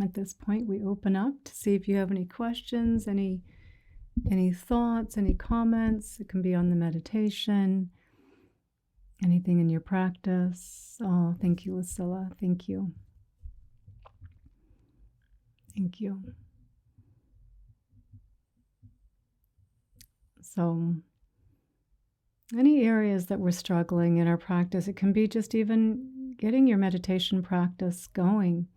At this point, we open up to see if you have any questions, any thoughts, any comments. It can be on the meditation, anything in your practice. Oh, thank you, Lucilla. Thank you. Thank you. So, any areas that we're struggling in our practice, it can be just even getting your meditation practice going.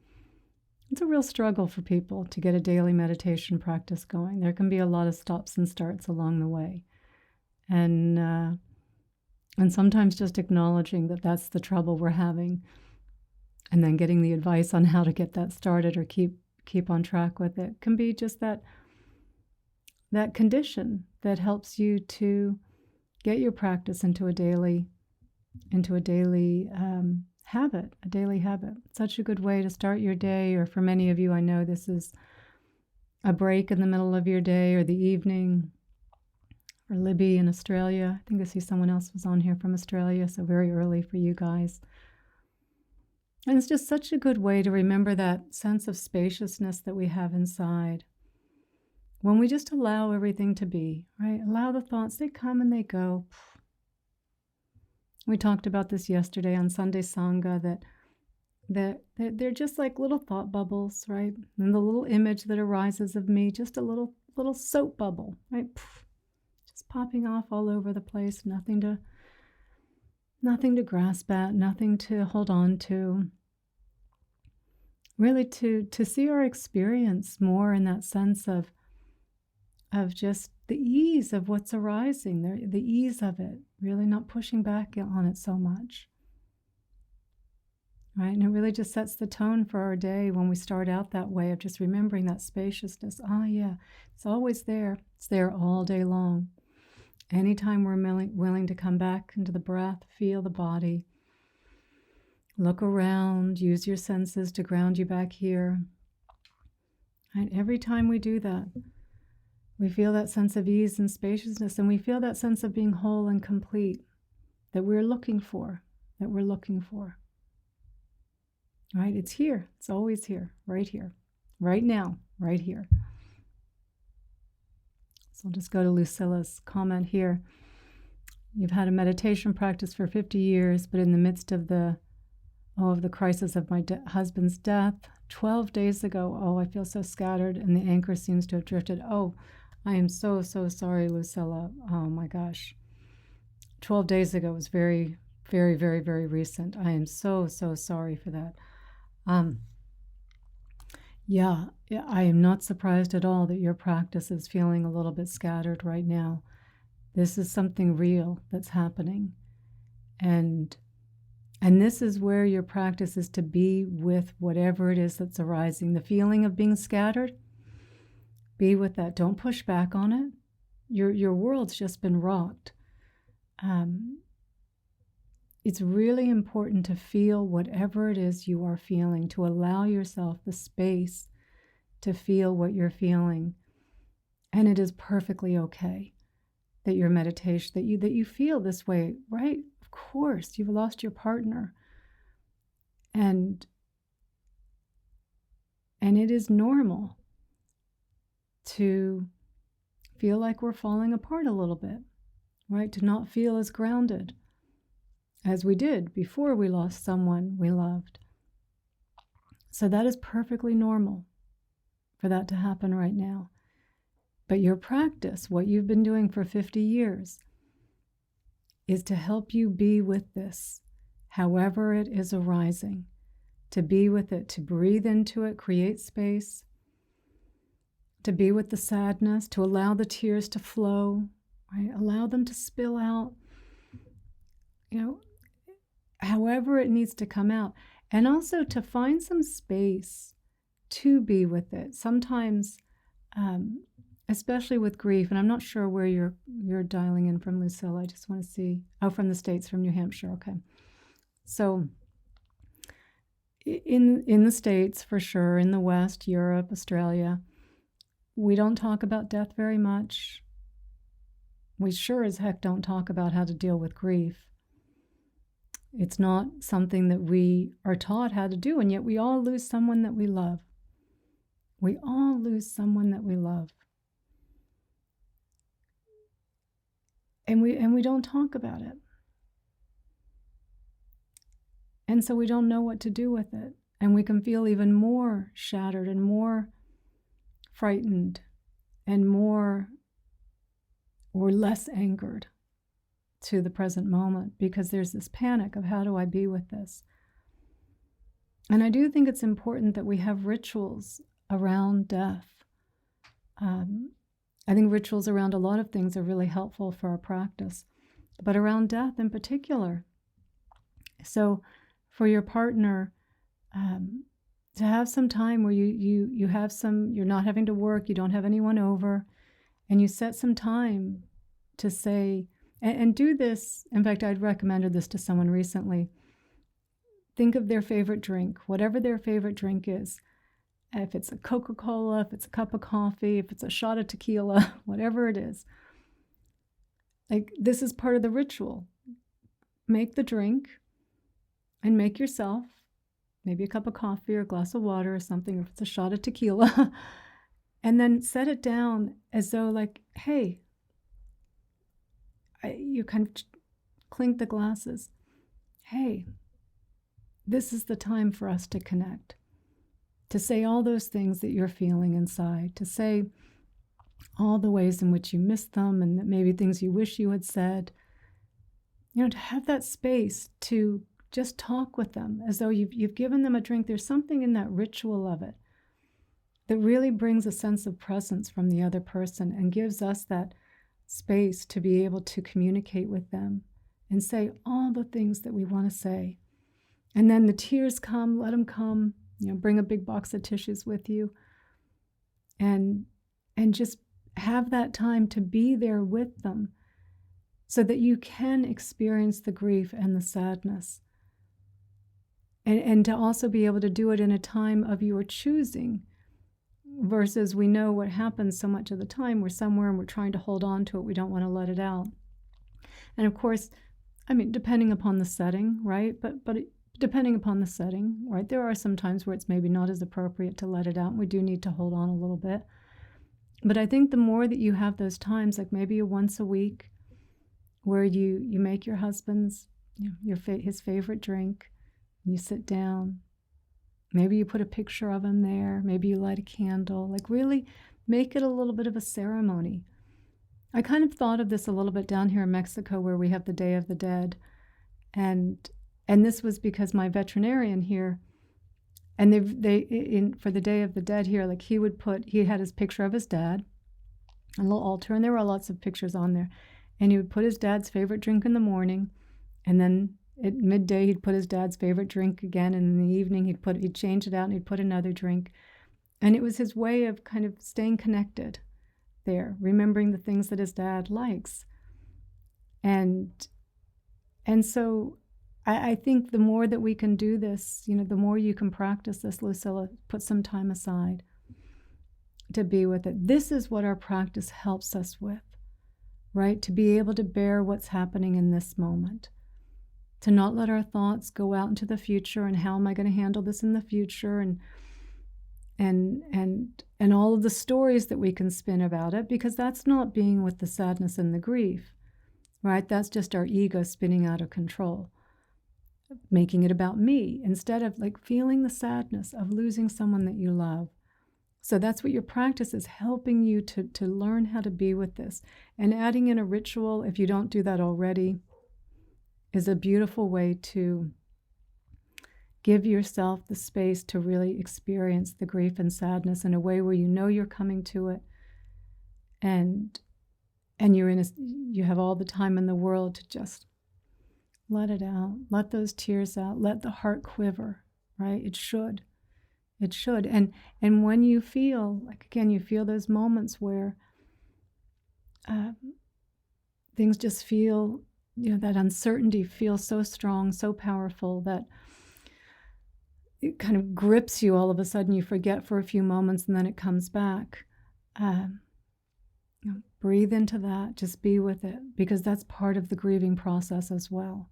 It's a real struggle for people to get a daily meditation practice going. There can be a lot of stops and starts along the way. And sometimes just acknowledging that that's the trouble we're having, and then getting the advice on how to get that started or keep on track with it can be just that condition that helps you to get your practice into a daily habit, a daily habit. Such a good way to start your day, or for many of you, I know this is a break in the middle of your day or the evening. Or Libby in Australia. I think I see someone else was on here from Australia, so very early for you guys. And it's just such a good way to remember that sense of spaciousness that we have inside. When we just allow everything to be, right? Allow the thoughts, they come and they go. We talked about this yesterday on Sunday Sangha, that they're just like little thought bubbles, right? And the little image that arises of me, just a little soap bubble, right? Just popping off all over the place, nothing to grasp at, nothing to hold on to. Really to see our experience more in that sense of just the ease of what's arising, the ease of it, really not pushing back on it so much. Right? And it really just sets the tone for our day when we start out that way of just remembering that spaciousness. Ah, yeah, it's always there. It's there all day long. Anytime we're willing to come back into the breath, feel the body, look around, use your senses to ground you back here. Right? Every time we do that, we feel that sense of ease and spaciousness, and we feel that sense of being whole and complete that we're looking for, Right? It's here. It's always here, right now, right here. So I'll just go to Lucilla's comment here. You've had a meditation practice for 50 years, but in the midst of the crisis of my husband's death 12 days ago, I feel so scattered, and the anchor seems to have drifted. Oh, I am so sorry, Lucilla. Oh my gosh. 12 days ago was very, very, very, very recent. I am so sorry for that. Yeah, I am not surprised at all that your practice is feeling a little bit scattered right now. This is something real that's happening. And this is where your practice is to be with whatever it is that's arising. The feeling of being scattered, be with that. Don't push back on it. Your world's just been rocked. It's really important to feel whatever it is you are feeling, to allow yourself the space to feel what you're feeling. And it is perfectly okay that your meditation, that you feel this way, right? Of course, you've lost your partner. And it is normal to feel like we're falling apart a little bit, right? To not feel as grounded as we did before we lost someone we loved. So that is perfectly normal for that to happen right now. But your practice, what you've been doing for 50 years, is to help you be with this, however it is arising, to be with it, to breathe into it, create space, to be with the sadness, to allow the tears to flow, right? Allow them to spill out, however it needs to come out. And also to find some space to be with it. Sometimes, especially with grief, and I'm not sure where you're dialing in from, Lucilla. I just want to see. Oh, from the States, from New Hampshire. Okay. So in the States, for sure, in the West, Europe, Australia, we don't talk about death very much. We sure as heck don't talk about how to deal with grief. It's not something that we are taught how to do, and yet we all lose someone that we love. We all lose someone that we love. And we don't talk about it. And so we don't know what to do with it. And we can feel even more shattered and more frightened and more or less anchored to the present moment, because there's this panic of, how do I be with this? And I do think it's important that we have rituals around death. I think rituals around a lot of things are really helpful for our practice, but around death in particular. So for your partner, to have some time where you have some, you're not having to work, you don't have anyone over, and you set some time to say, and do this. In fact, I'd recommended this to someone recently. Think of their favorite drink, whatever their favorite drink is. If it's a Coca-Cola, if it's a cup of coffee, if it's a shot of tequila, whatever it is. Like, this is part of the ritual. Make the drink and make yourself maybe a cup of coffee or a glass of water or something, or if it's a shot of tequila, and then set it down as though, like, hey, you kind of clink the glasses. Hey, this is the time for us to connect, to say all those things that you're feeling inside, to say all the ways in which you miss them and that maybe things you wish you had said, to have that space to just talk with them as though you've given them a drink. There's something in that ritual of it that really brings a sense of presence from the other person and gives us that space to be able to communicate with them and say all the things that we want to say. And then the tears come, let them come, bring a big box of tissues with you, and just have that time to be there with them so that you can experience the grief and the sadness. And to also be able to do it in a time of your choosing, versus we know what happens so much of the time. We're somewhere and we're trying to hold on to it. We don't want to let it out. And of course, depending upon the setting, right? But depending upon the setting, right? There are some times where it's maybe not as appropriate to let it out. We do need to hold on a little bit. But I think the more that you have those times, like maybe once a week, where you make your husband's, his favorite drink, and you sit down. Maybe you put a picture of him there. Maybe you light a candle. Like, really make it a little bit of a ceremony. I kind of thought of this a little bit down here in Mexico, where we have the Day of the Dead. And this was because my veterinarian here, and for the Day of the Dead here, like, he had his picture of his dad, a little altar, and there were lots of pictures on there. And he would put his dad's favorite drink in the morning, and then at midday he'd put his dad's favorite drink again, and in the evening he'd change it out and he'd put another drink. And it was his way of kind of staying connected there, remembering the things that his dad likes. And so I think the more that we can do this, the more you can practice this, Lucilla, put some time aside to be with it. This is what our practice helps us with, right? To be able to bear what's happening in this moment, to not let our thoughts go out into the future and how am I going to handle this in the future, and all of the stories that we can spin about it, because that's not being with the sadness and the grief, right? That's just our ego spinning out of control, making it about me instead of like feeling the sadness of losing someone that you love. So that's what your practice is, helping you to learn how to be with this. And adding in a ritual, if you don't do that already, is a beautiful way to give yourself the space to really experience the grief and sadness in a way where you're coming to it, and you have all the time in the world to just let it out, let those tears out, let the heart quiver, right? It should. And when you feel, like, again, you feel those moments where things just feel, that uncertainty feels so strong, so powerful that it kind of grips you all of a sudden. You forget for a few moments and then it comes back. Breathe into that, just be with it, because that's part of the grieving process as well,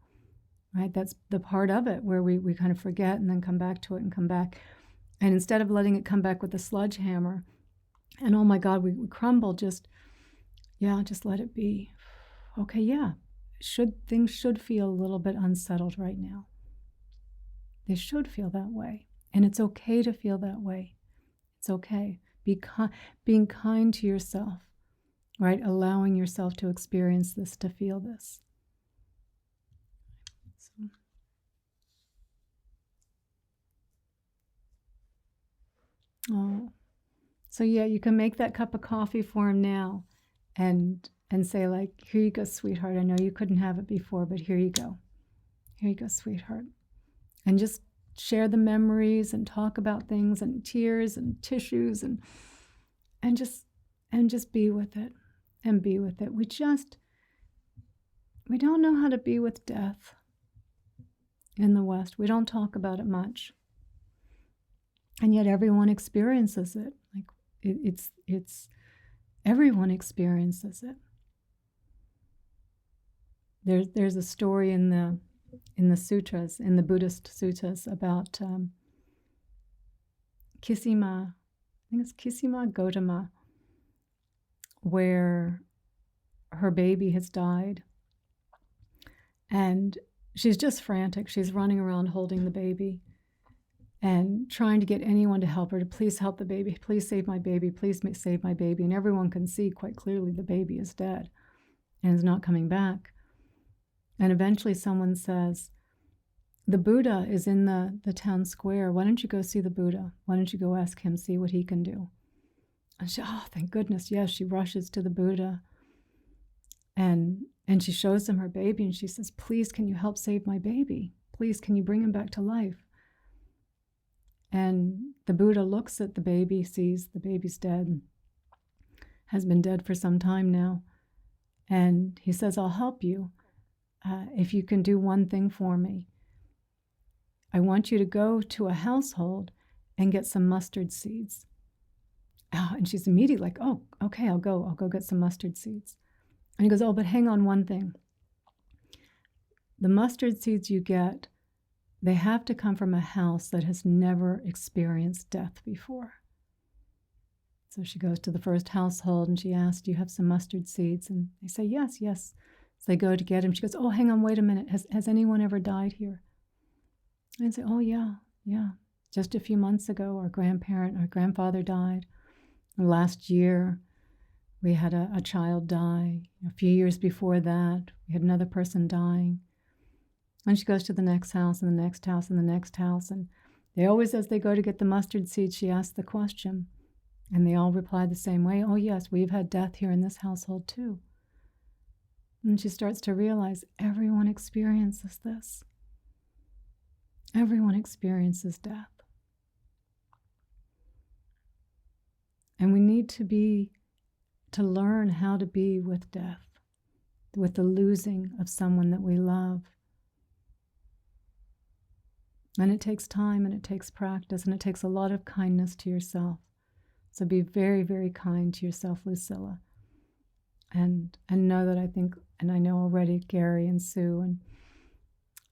right? That's the part of it where we kind of forget and then come back to it and come back. And instead of letting it come back with a sledgehammer and, oh my God, we crumble, just let it be. Okay, yeah, things should feel a little bit unsettled right now. They should feel that way. And it's okay to feel that way. It's okay. Being kind to yourself, right? Allowing yourself to experience this, to feel this. So yeah, you can make that cup of coffee for him now and say, like, here you go, sweetheart. I know you couldn't have it before, but here you go. Here you go, sweetheart. And just share the memories and talk about things and tears and tissues and just be with it and be with it. We don't know how to be with death in the West. We don't talk about it much. And yet everyone experiences it. Like it's everyone experiences it. There's a story in the sutras, in the Buddhist sutras, about Kissima, I think it's Kissima Gautama, where her baby has died. And she's just frantic. She's running around holding the baby and trying to get anyone to help her, to please help the baby, please save my baby, please save my baby. And everyone can see quite clearly the baby is dead and is not coming back. And eventually someone says, the Buddha is in the town square. Why don't you go see the Buddha? Why don't you go ask him, see what he can do? And she, oh, thank goodness, yes, she rushes to the Buddha. And she shows him her baby and she says, please, can you help save my baby? Please, can you bring him back to life? And the Buddha looks at the baby, sees the baby's dead, has been dead for some time now. And he says, I'll help you if you can do one thing for me. I want you to go to a household and get some mustard seeds. Oh, and she's immediately like, oh, okay, I'll go get some mustard seeds. And he goes, oh, but hang on one thing. The mustard seeds you get, they have to come from a house that has never experienced death before. So she goes to the first household and she asks, do you have some mustard seeds? And they say, yes. So they go to get him. She goes, oh, hang on, wait a minute. Has anyone ever died here? And I say, oh, yeah. Just a few months ago, our grandfather died. Last year, we had a child die. A few years before that, we had another person dying. And she goes to the next house and the next house and the next house. And they always, as they go to get the mustard seeds, she asks the question. And they all reply the same way. Oh, yes, we've had death here in this household too. And she starts to realize everyone experiences this. Everyone experiences death. And we need to learn how to be with death, with the losing of someone that we love. And it takes time and it takes practice and it takes a lot of kindness to yourself. So be very, very kind to yourself, Lucilla. And know that I know already Gary and Sue and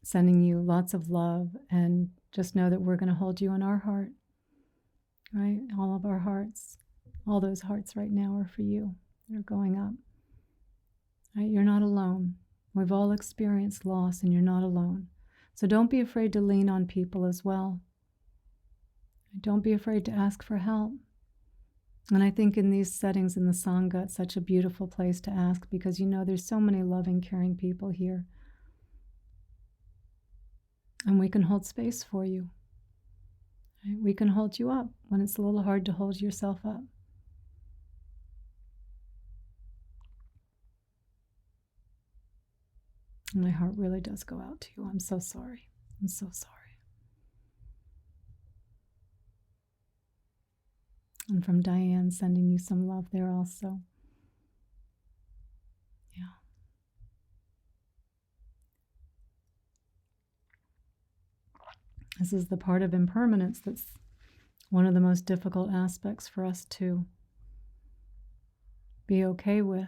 sending you lots of love, and just know that we're going to hold you in our heart, right? All of our hearts, all those hearts right now are for you. They're going up. Right? You're not alone. We've all experienced loss and you're not alone. So don't be afraid to lean on people as well. Don't be afraid to ask for help. And I think in these settings in the Sangha, it's such a beautiful place to ask, because there's so many loving, caring people here. And we can hold space for you. Right? We can hold you up when it's a little hard to hold yourself up. My heart really does go out to you. I'm so sorry. I'm so sorry. And from Diane, sending you some love there also. Yeah. This is the part of impermanence that's one of the most difficult aspects for us to be okay with.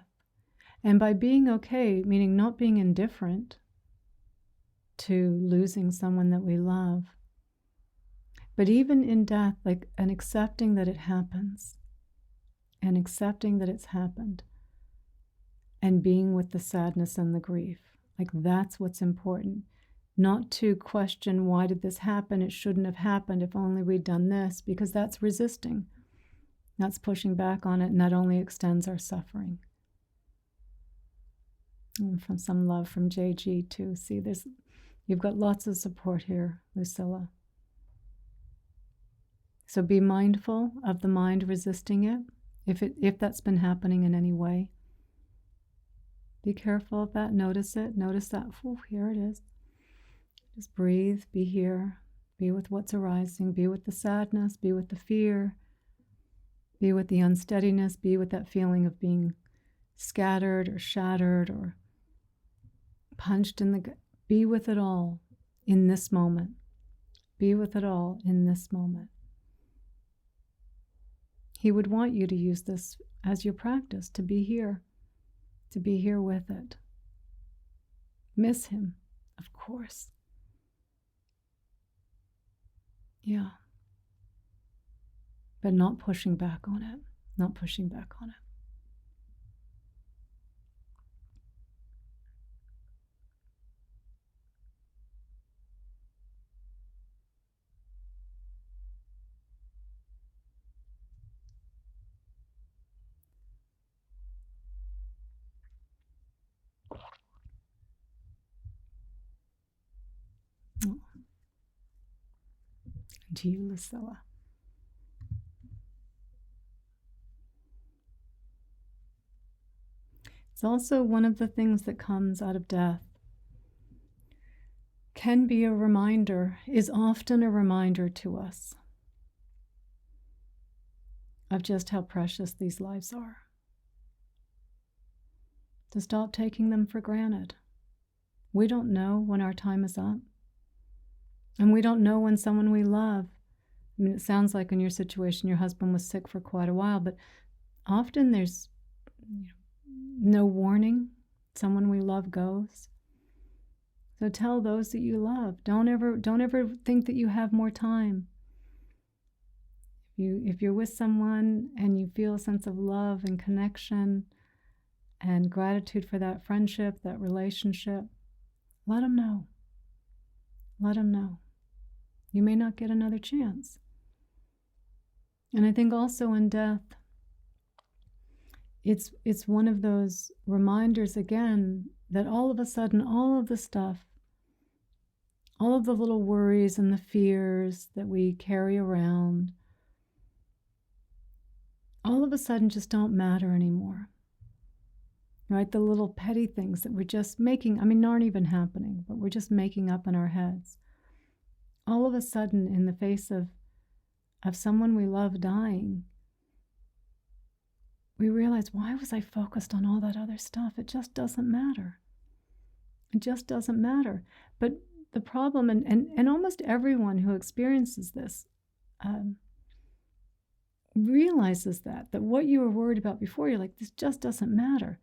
And by being okay, meaning not being indifferent to losing someone that we love, But even in death, like, and accepting that it happens, and accepting that it's happened, and being with the sadness and the grief, like, that's what's important. Not to question, why did this happen? It shouldn't have happened. If only we'd done this, because that's resisting. That's pushing back on it, and that only extends our suffering. And from some love from JG too. See, you've got lots of support here, Lucilla. So be mindful of the mind resisting it, if that's been happening in any way. Be careful of that. Notice it. Notice that. Ooh, here it is. Just breathe. Be here. Be with what's arising. Be with the sadness. Be with the fear. Be with the unsteadiness. Be with that feeling of being scattered or shattered or punched in the gut. Be with it all in this moment. Be with it all in this moment. He would want you to use this as your practice, to be here with it. Miss him, of course. Yeah. But not pushing back on it. Not pushing back on it. To you, Lucilla. It's also one of the things that comes out of death. Can be a reminder, is often a reminder to us of just how precious these lives are. To stop taking them for granted. We don't know when our time is up. And we don't know when someone we love, I mean, it sounds like in your situation, your husband was sick for quite a while, but often there's no warning. Someone we love goes. So tell those that you love, don't ever think that you have more time. If you're with someone and you feel a sense of love and connection and gratitude for that friendship, that relationship, let them know. Let them know. You may not get another chance. And I think also in death, it's one of those reminders again that all of a sudden, all of the stuff, all of the little worries and the fears that we carry around, all of a sudden just don't matter anymore. Right? The little petty things that we're just making, aren't even happening, but we're just making up in our heads. All of a sudden, in the face of someone we love dying, we realize, why was I focused on all that other stuff? It just doesn't matter. It just doesn't matter. But the problem, and almost everyone who experiences this realizes that what you were worried about before, you're like, this just doesn't matter.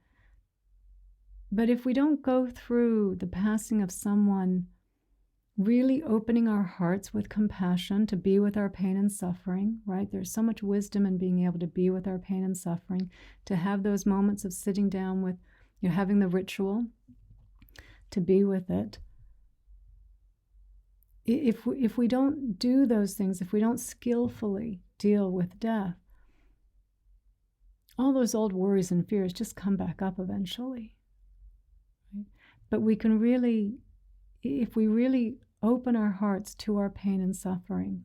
But if we don't go through the passing of someone, really opening our hearts with compassion to be with our pain and suffering, right? There's so much wisdom in being able to be with our pain and suffering, to have those moments of sitting down with, having the ritual, to be with it. If we don't do those things, if we don't skillfully deal with death, all those old worries and fears just come back up eventually. Right? But we can really, if we really open our hearts to our pain and suffering,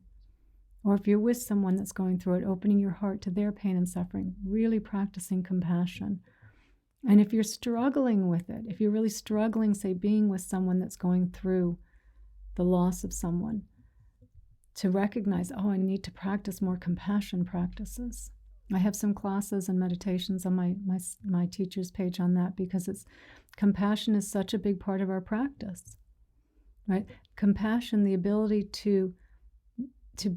or if you're with someone that's going through it, opening your heart to their pain and suffering, really practicing compassion. And if you're struggling with it, if you're really struggling, say, being with someone that's going through the loss of someone, to recognize, I need to practice more compassion practices. I have some classes and meditations on my teacher's page on that, because compassion is such a big part of our practice. Right? Compassion, the ability to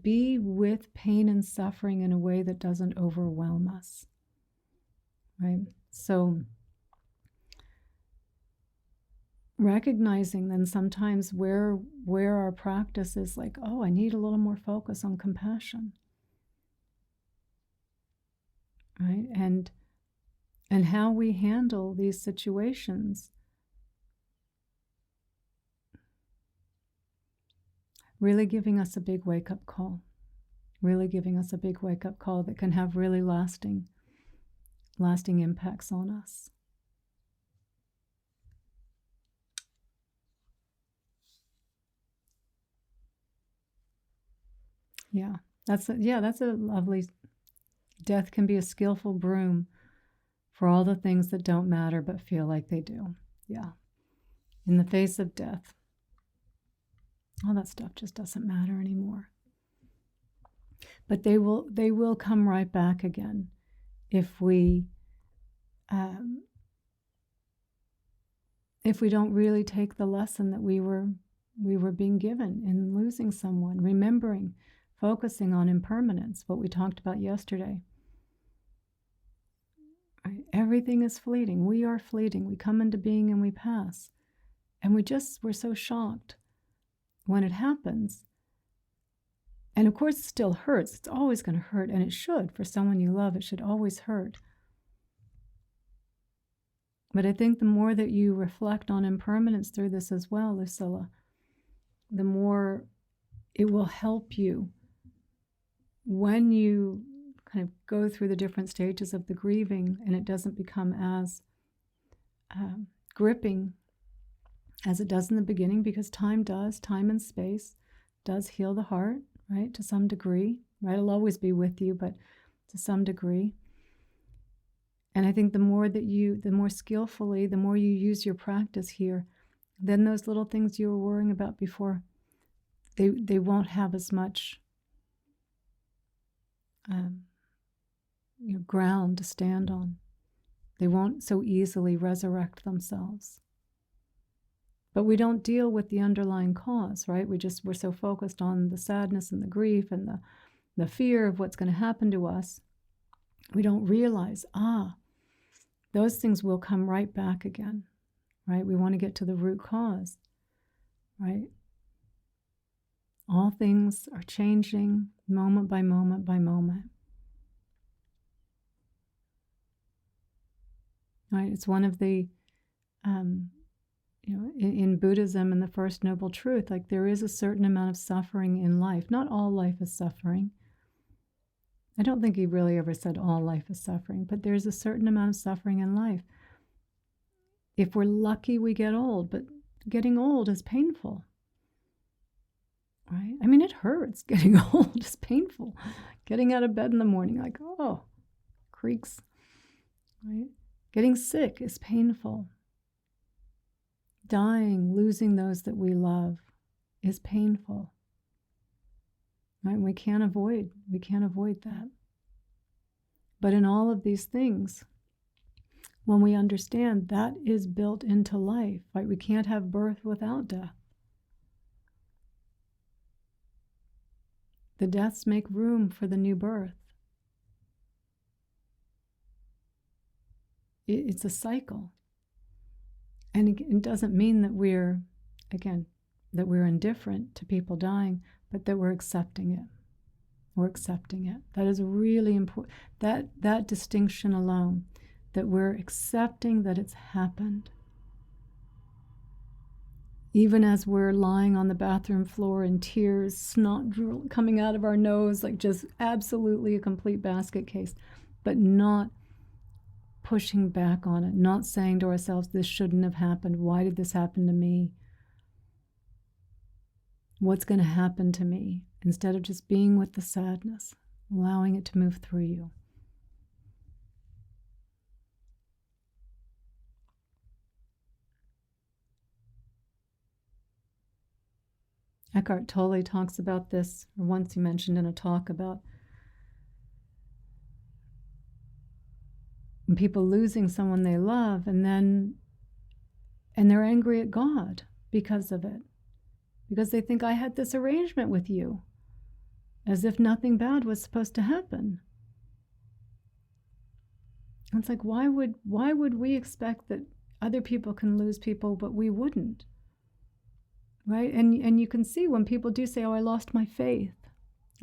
be with pain and suffering in a way that doesn't overwhelm us. Right? So recognizing then sometimes where our practice is like, oh, I need a little more focus on compassion, right? And how we handle these situations. Really giving us a big wake-up call. Really giving us a big wake-up call that can have really lasting impacts on us. Yeah, that's a lovely. Death can be a skillful broom for all the things that don't matter but feel like they do. Yeah. In the face of death, all that stuff just doesn't matter anymore. But they will come right back again if we don't really take the lesson that we were being given in losing someone, remembering, focusing on impermanence, what we talked about yesterday. Right? Everything is fleeting. We are fleeting. We come into being and we pass. And we're so shocked when it happens. And of course, it still hurts. It's always going to hurt, and it should. For someone you love, it should always hurt. But I think the more that you reflect on impermanence through this as well, Lucilla, the more it will help you when you kind of go through the different stages of the grieving, and it doesn't become as gripping as it does in the beginning, because time and space does heal the heart, right, to some degree, right? It'll always be with you, but to some degree. And I think the more skillfully, the more you use your practice here, then those little things you were worrying about before, they won't have as much ground to stand on. They won't so easily resurrect themselves. But we don't deal with the underlying cause, right? We're so focused on the sadness and the grief and the fear of what's going to happen to us. We don't realize, those things will come right back again, right? We want to get to the root cause, right? All things are changing moment by moment by moment. Right? It's one of the, in Buddhism and the First Noble Truth, like there is a certain amount of suffering in life. Not all life is suffering. I don't think he really ever said all life is suffering, but there's a certain amount of suffering in life. If we're lucky, we get old, but getting old is painful. Right? I mean, it hurts. Getting old is painful. Getting out of bed in the morning, like, creaks. Right? Getting sick is painful. Dying, losing those that we love, is painful. Right? We can't avoid that. But in all of these things, when we understand that is built into life, right? We can't have birth without death. The deaths make room for the new birth. It's a cycle. And it doesn't mean that we're indifferent to people dying, but that we're accepting it. We're accepting it. That is really important. That distinction alone, that we're accepting that it's happened. Even as we're lying on the bathroom floor in tears, snot coming out of our nose, like just absolutely a complete basket case, but not pushing back on it, not saying to ourselves, this shouldn't have happened. Why did this happen to me? What's going to happen to me? Instead of just being with the sadness, allowing it to move through you. Eckhart Tolle talks about this, or once he mentioned in a talk about people losing someone they love, and they're angry at God because of it. Because they think, I had this arrangement with you, as if nothing bad was supposed to happen. And it's like, why would we expect that other people can lose people, but we wouldn't, right? And you can see when people do say, oh, I lost my faith.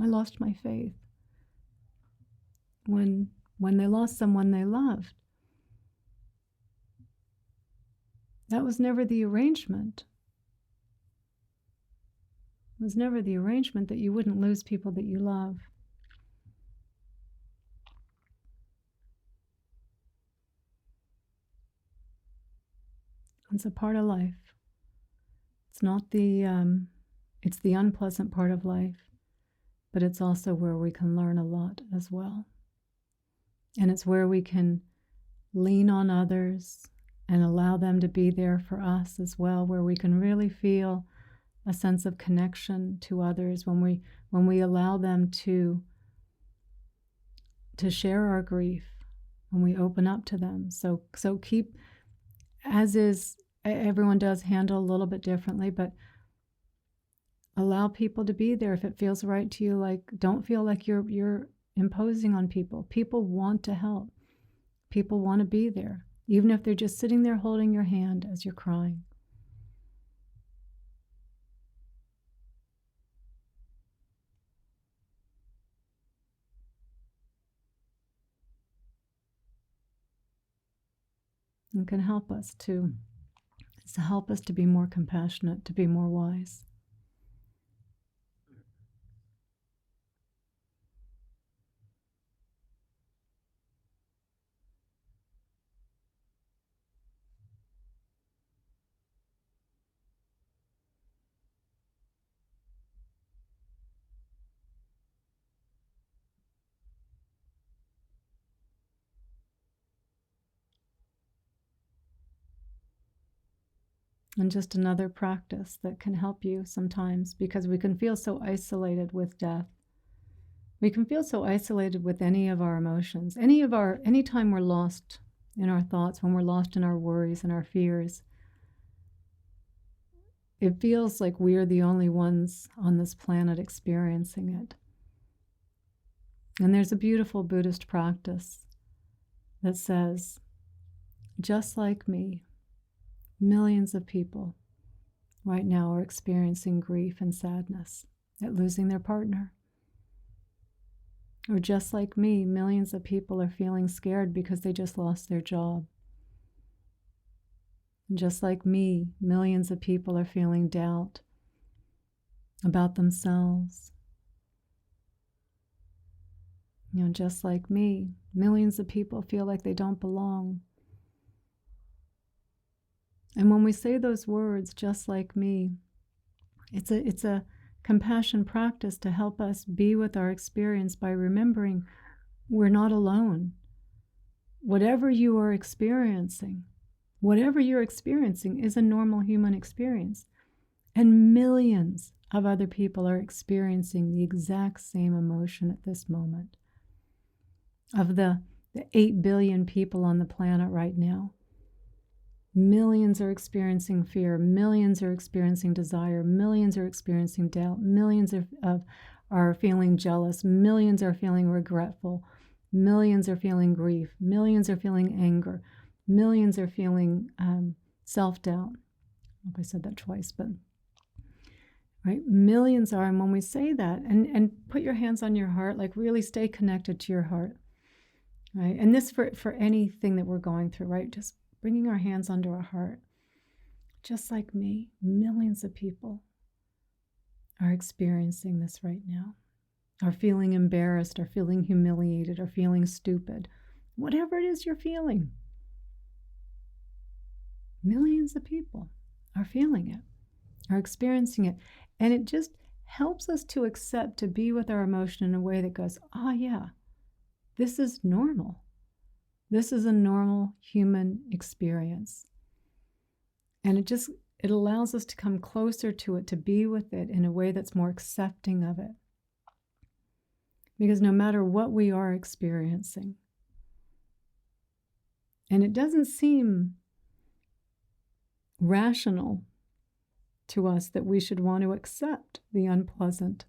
I lost my faith. When they lost someone they loved. That was never the arrangement. It was never the arrangement that you wouldn't lose people that you love. It's a part of life. It's not it's the unpleasant part of life, but it's also where we can learn a lot as well. And it's where we can lean on others and allow them to be there for us as well, where we can really feel a sense of connection to others when we allow them to share our grief, when we open up to them. So keep, as is, everyone does handle a little bit differently, but allow people to be there if it feels right to you. Like, don't feel like you're imposing on people. People want to help. People want to be there, even if they're just sitting there holding your hand as you're crying. And can help us to be more compassionate, to be more wise. And just another practice that can help you sometimes, because we can feel so isolated with death. We can feel so isolated with any of our emotions. Anytime we're lost in our thoughts, when we're lost in our worries and our fears, it feels like we're the only ones on this planet experiencing it. And there's a beautiful Buddhist practice that says, just like me, millions of people right now are experiencing grief and sadness at losing their partner. Or just like me, millions of people are feeling scared because they just lost their job. And just like me, millions of people are feeling doubt about themselves. Just like me, millions of people feel like they don't belong. And when we say those words, just like me, it's a compassion practice to help us be with our experience by remembering we're not alone. Whatever you're experiencing is a normal human experience. And millions of other people are experiencing the exact same emotion at this moment. Of the 8 billion people on the planet right now, millions are experiencing fear, millions are experiencing desire, millions are experiencing doubt, millions are feeling jealous, millions are feeling regretful, millions are feeling grief, millions are feeling anger, millions are feeling self-doubt. I hope I said that twice, but right, millions are. And when we say that, and put your hands on your heart, like really stay connected to your heart, right? And this for anything that we're going through, right? Just bringing our hands under our heart. Just like me, millions of people are experiencing this right now, are feeling embarrassed, are feeling humiliated, are feeling stupid. Whatever it is you're feeling, millions of people are feeling it, are experiencing it. And it just helps us to accept, to be with our emotion in a way that goes, yeah, this is normal. This is a normal human experience. And it allows us to come closer to it, to be with it in a way that's more accepting of it. Because no matter what we are experiencing, and it doesn't seem rational to us that we should want to accept the unpleasant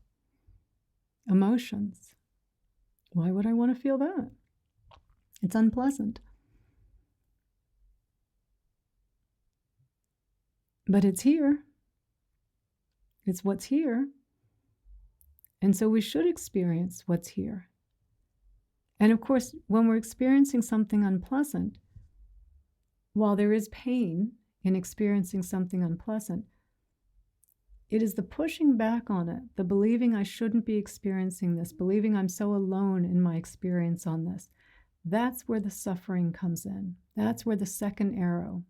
emotions. Why would I want to feel that? It's unpleasant. But it's here. It's what's here. And so we should experience what's here. And of course, when we're experiencing something unpleasant, while there is pain in experiencing something unpleasant, it is the pushing back on it, the believing I shouldn't be experiencing this, believing I'm so alone in my experience on this. That's where the suffering comes in. That's where the second arrow,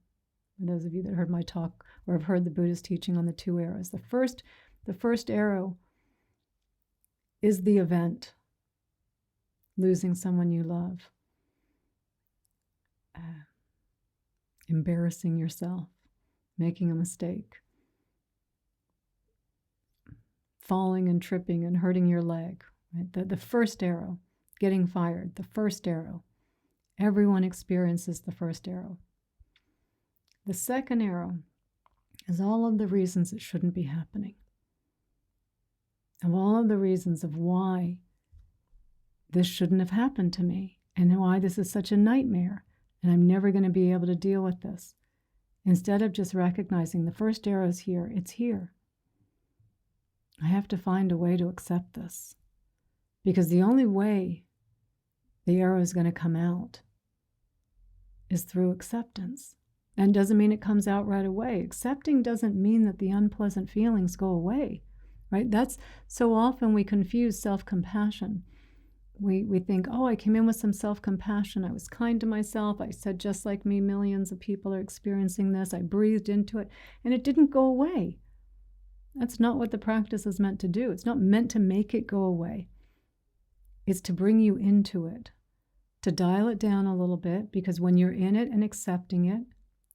for those of you that heard my talk or have heard the Buddha's teaching on the two arrows, the first arrow is the event, losing someone you love, embarrassing yourself, making a mistake, falling and tripping and hurting your leg, right? The first arrow, getting fired, the first arrow. Everyone experiences the first arrow. The second arrow is all of the reasons it shouldn't be happening, of all of the reasons of why this shouldn't have happened to me and why this is such a nightmare and I'm never going to be able to deal with this. Instead of just recognizing the first arrow is here, it's here. I have to find a way to accept this, because the only way the arrow is going to come out is through acceptance. And doesn't mean it comes out right away. Accepting doesn't mean that the unpleasant feelings go away, right? That's so often we confuse self-compassion. We think, oh, I came in with some self-compassion. I was kind to myself. I said, just like me, millions of people are experiencing this. I breathed into it, and it didn't go away. That's not what the practice is meant to do. It's not meant to make it go away. It's to bring you into it, to dial it down a little bit, because when you're in it and accepting it,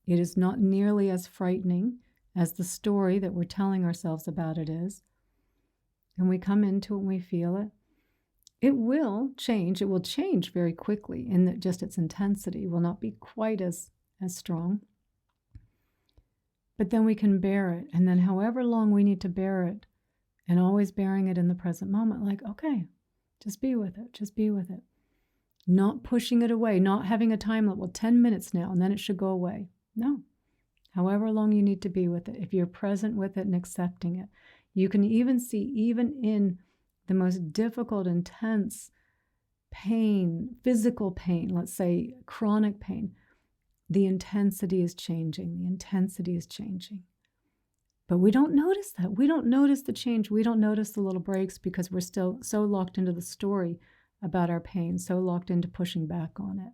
it is not nearly as frightening as the story that we're telling ourselves about it is. And we come into it and we feel it. It will change. It will change very quickly in that just its intensity will not be quite as strong. But then we can bear it. And then however long we need to bear it, and always bearing it in the present moment, like, okay, just be with it. Just be with it. Not pushing it away, not having a time limit. Well, 10 minutes now, and then it should go away. No. However long you need to be with it, if you're present with it and accepting it, you can even see, even in the most difficult, intense pain, physical pain, let's say chronic pain, the intensity is changing. The intensity is changing. But we don't notice that. We don't notice the change. We don't notice the little breaks because we're still so locked into the story about our pain, so locked into pushing back on it.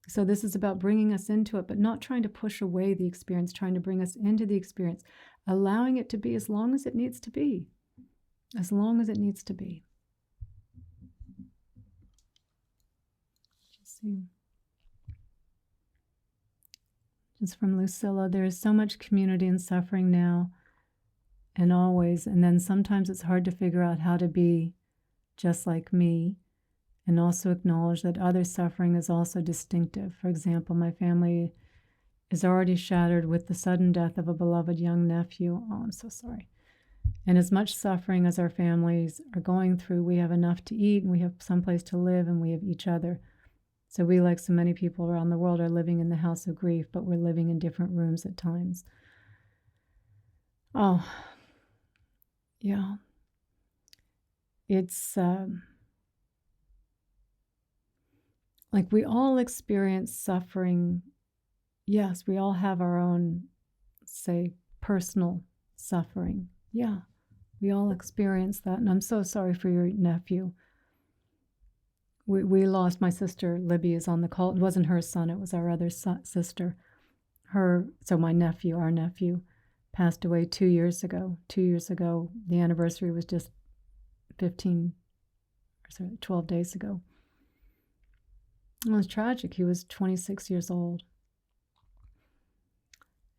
So this is about bringing us into it, but not trying to push away the experience, trying to bring us into the experience, allowing it to be as long as it needs to be, as long as it needs to be. Just see. Just from Lucilla, there is so much community and suffering now and always, and then sometimes it's hard to figure out how to be just like me, and also acknowledge that other suffering is also distinctive. For example, my family is already shattered with the sudden death of a beloved young nephew. Oh, I'm so sorry. And as much suffering as our families are going through, we have enough to eat, and we have someplace to live, and we have each other. So we, like so many people around the world, are living in the house of grief, but we're living in different rooms at times. Oh, yeah. It's like we all experience suffering. Yes, we all have our own, say, personal suffering. Yeah, we all experience that. And I'm so sorry for your nephew. We lost, my sister Libby is on the call. It wasn't her son, it was our other sister. So my nephew, our nephew, passed away 2 years ago. 2 years ago, the anniversary was just 12 days ago. It was tragic. He was 26 years old.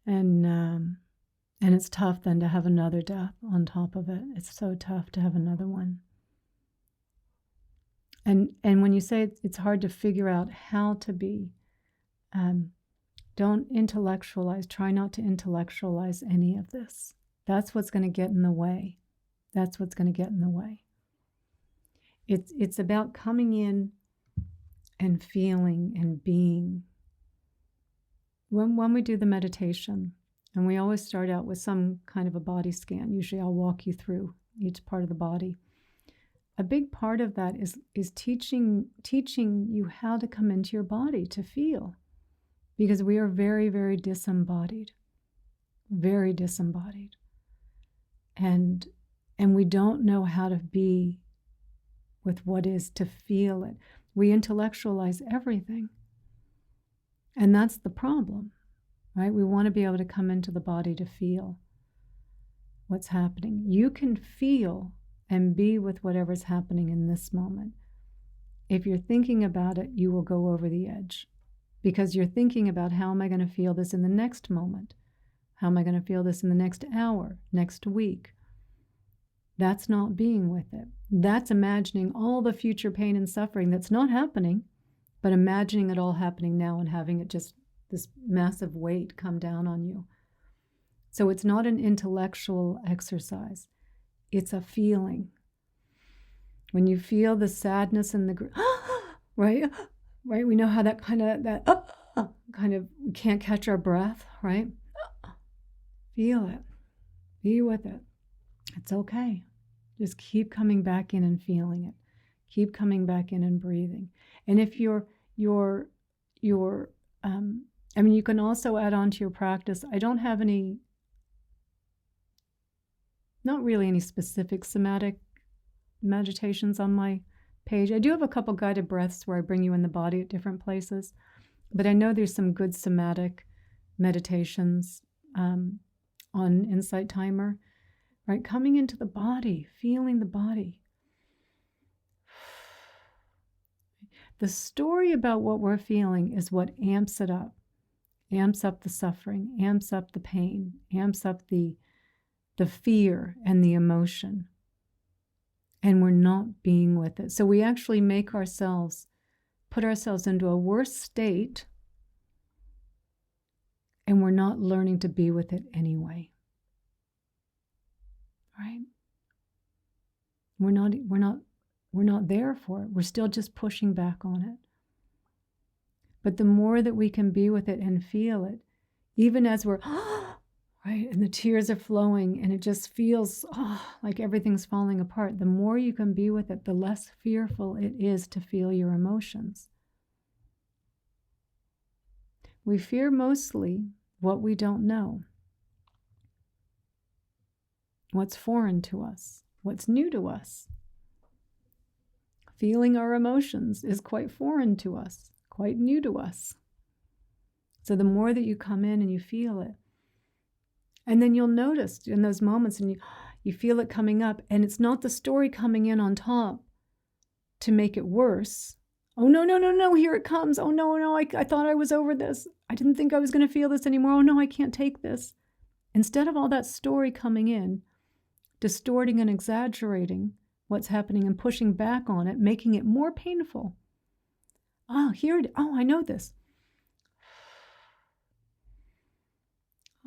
And it's tough then to have another death on top of it. It's so tough to have another one. And when you say it's hard to figure out how to be, don't intellectualize. Try not to intellectualize any of this. That's what's going to get in the way. That's what's going to get in the way. It's about coming in and feeling and being when we do the meditation, and we always start out with some kind of a body scan. Usually I'll walk you through each part of the body. A big part of that is teaching you how to come into your body to feel, because we are very, very disembodied, very disembodied, and we don't know how to be with what is, to feel it. We intellectualize everything, and that's the problem, right? We want to be able to come into the body to feel what's happening. You can feel and be with whatever's happening in this moment. If you're thinking about it, you will go over the edge, because you're thinking about, how am I going to feel this in the next moment? How am I going to feel this in the next hour, next week? That's not being with it. That's imagining all the future pain and suffering that's not happening, but imagining it all happening now and having it just, this massive weight come down on you. So it's not an intellectual exercise. It's a feeling. When you feel the sadness and the right, we know how that kind of we can't catch our breath, right? Feel it. Be with it. It's okay. Just keep coming back in and feeling it. Keep coming back in and breathing. And if you can also add on to your practice. I don't have not really any specific somatic meditations on my page. I do have a couple guided breaths where I bring you in the body at different places, but I know there's some good somatic meditations on Insight Timer, right? Coming into the body, feeling the body. The story about what we're feeling is what amps it up, amps up the suffering, amps up the pain, amps up the fear and the emotion. And we're not being with it. So we actually put ourselves into a worse state, and we're not learning to be with it anyway. Right? We're not there for it. We're still just pushing back on it. But the more that we can be with it and feel it, even as we're right, and the tears are flowing and it just feels like everything's falling apart, the more you can be with it, the less fearful it is to feel your emotions. We fear mostly what we don't know, what's foreign to us, what's new to us. Feeling our emotions is quite foreign to us, quite new to us. So the more that you come in and you feel it, and then you'll notice in those moments, and you feel it coming up, and it's not the story coming in on top to make it worse. Oh, no, here it comes. Oh, no, I thought I was over this. I didn't think I was going to feel this anymore. Oh, no, I can't take this. Instead of all that story coming in, distorting and exaggerating what's happening and pushing back on it, making it more painful. I know this.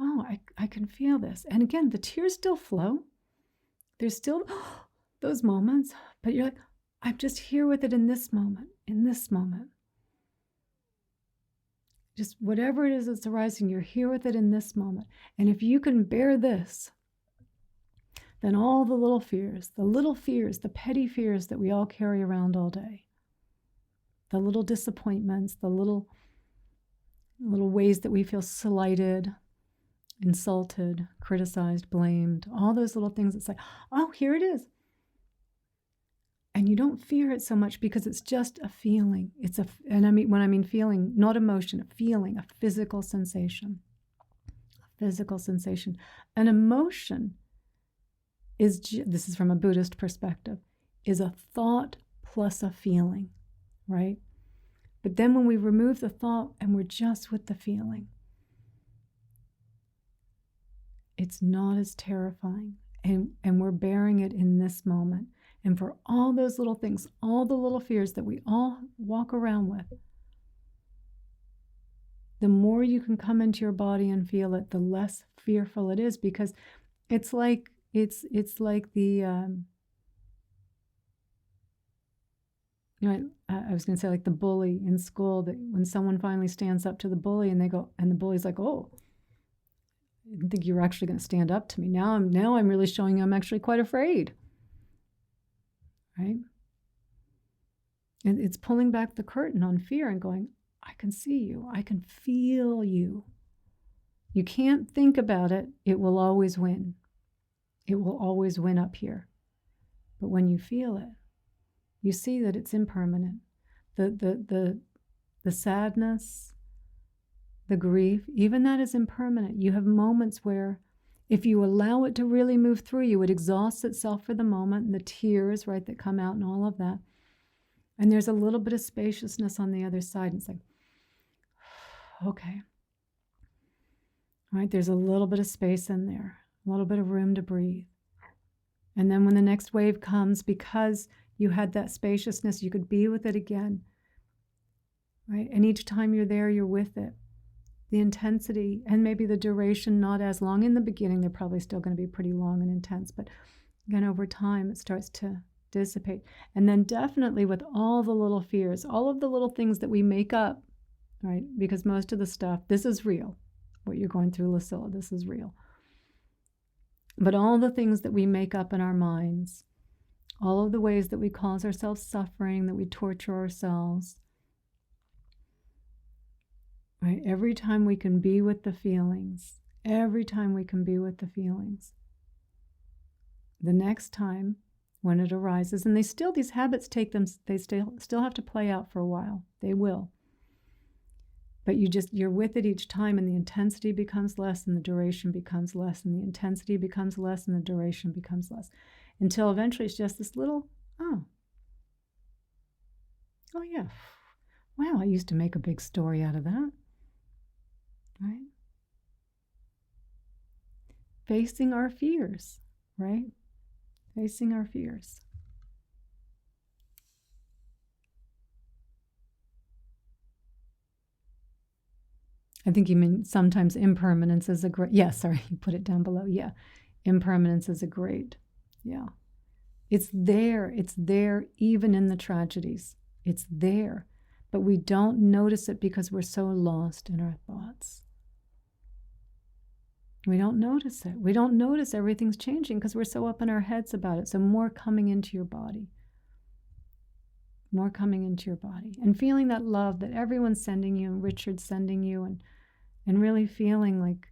Oh, I can feel this. And again, the tears still flow. There's still those moments, but you're like, I'm just here with it in this moment, Just whatever it is that's arising, you're here with it in this moment. And if you can bear this, then all the little fears, the petty fears that we all carry around all day, the little disappointments, the little ways that we feel slighted, insulted, criticized, blamed, all those little things that say, oh, here it is. And you don't fear it so much because it's just a feeling. When I mean feeling, not emotion, a feeling, a physical sensation. An emotion this is from a Buddhist perspective, is a thought plus a feeling, right? But then when we remove the thought and we're just with the feeling, it's not as terrifying, and we're bearing it in this moment. And for all those little things, all the little fears that we all walk around with, the more you can come into your body and feel it, the less fearful it is, because it's like the I was going to say like the bully in school, that when someone finally stands up to the bully and the bully's like, oh, I didn't think you were actually going to stand up to me. Now I'm really showing you I'm actually quite afraid. Right? And it's pulling back the curtain on fear and going, I can see you. I can feel you. You can't think about it. It will always win. It will always win up here. But when you feel it, you see that it's impermanent. The sadness, the grief, even that is impermanent. You have moments where if you allow it to really move through you, it exhausts itself for the moment, and the tears, right, that come out and all of that. And there's a little bit of spaciousness on the other side. And it's like, okay. Right? There's a little bit of space in there, a little bit of room to breathe. And then when the next wave comes, because you had that spaciousness, you could be with it again. Right? And each time you're there, you're with it. The intensity and maybe the duration, not as long. In the beginning, they're probably still going to be pretty long and intense. But again, over time, it starts to dissipate. And then definitely with all the little fears, all of the little things that we make up, right? Because most of the stuff, this is real. What you're going through, Lucilla, this is real. But all the things that we make up in our minds, all of the ways that we cause ourselves suffering, that we torture ourselves, right? Every time we can be with the feelings, every time we can be with the feelings, the next time when it arises, and these habits they still have to play out for a while. They will. But you're with it each time, and the intensity becomes less and the duration becomes less, and the intensity becomes less and the duration becomes less, until eventually it's just this little, oh yeah, wow, I used to make a big story out of that, right? Facing our fears, right? Facing our fears. I think you mean sometimes impermanence is a great, yeah, sorry, you put it down below. Yeah, impermanence is a great, yeah. It's there even in the tragedies. It's there, but we don't notice it because we're so lost in our thoughts. We don't notice it. We don't notice everything's changing because we're so up in our heads about it. So more coming into your body. More coming into your body. And feeling that love that everyone's sending you, and Richard's sending you, and really feeling like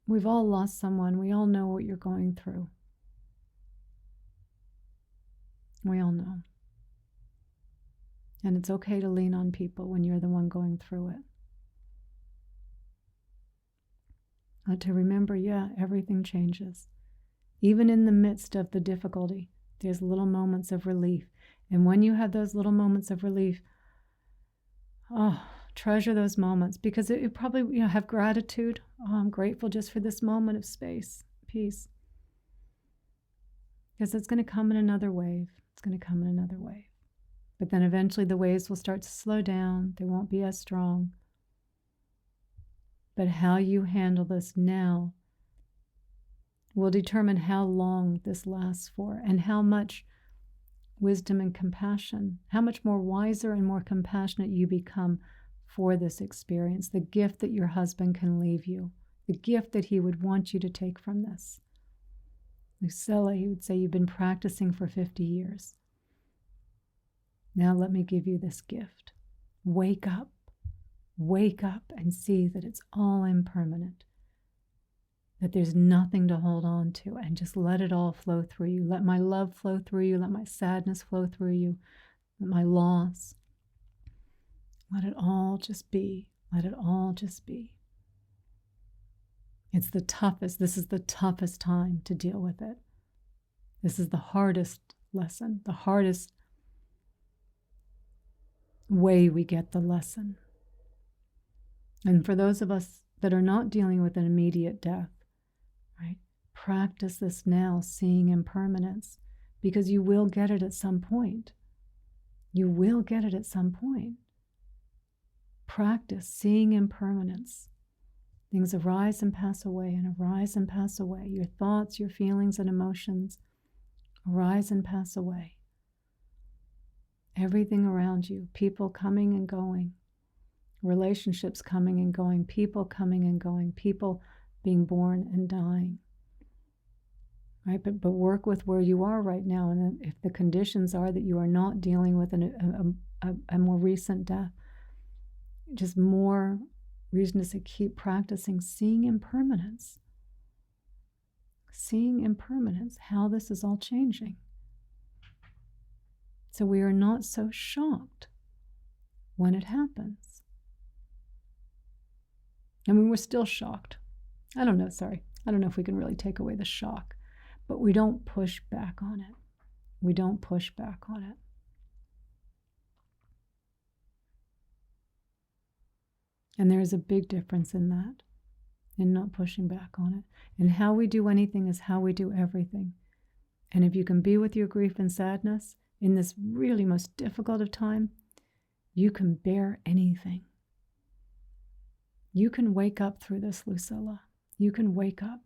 we've all lost someone. We all know what you're going through. We all know. And it's okay to lean on people when you're the one going through it. But to remember, yeah, everything changes. Even in the midst of the difficulty, there's little moments of relief. And when you have those little moments of relief, treasure those moments, because it probably, have gratitude. I'm grateful just for this moment of space, peace. Because it's going to come in another wave. It's going to come in another wave. But then eventually the waves will start to slow down. They won't be as strong. But how you handle this now will determine how long this lasts for, and how much wisdom and compassion, how much more wiser and more compassionate you become for this experience, the gift that your husband can leave you, the gift that he would want you to take from this. Lucilla, he would say, you've been practicing for 50 years. Now let me give you this gift. Wake up and see that it's all impermanent, that there's nothing to hold on to, and just let it all flow through you. Let my love flow through you. Let my sadness flow through you. Let my loss. Let it all just be. Let it all just be. This is the toughest time to deal with it. This is the hardest lesson, the hardest way we get the lesson. And for those of us that are not dealing with an immediate death, right? Practice this now, seeing impermanence, because you will get it at some point. You will get it at some point. Practice seeing impermanence. Things arise and pass away, and arise and pass away. Your thoughts, your feelings, and emotions arise and pass away. Everything around you, people coming and going, relationships coming and going, people coming and going, people being born and dying. Right? But work with where you are right now. And if the conditions are that you are not dealing with a more recent death, just more reason to say keep practicing seeing impermanence. Seeing impermanence, how this is all changing. So we are not so shocked when it happens. I mean, we're still shocked. I don't know if we can really take away the shock, but we don't push back on it. We don't push back on it. And there is a big difference in that, in not pushing back on it. And how we do anything is how we do everything. And if you can be with your grief and sadness in this really most difficult of time, you can bear anything. You can wake up through this, Lucilla. You can wake up.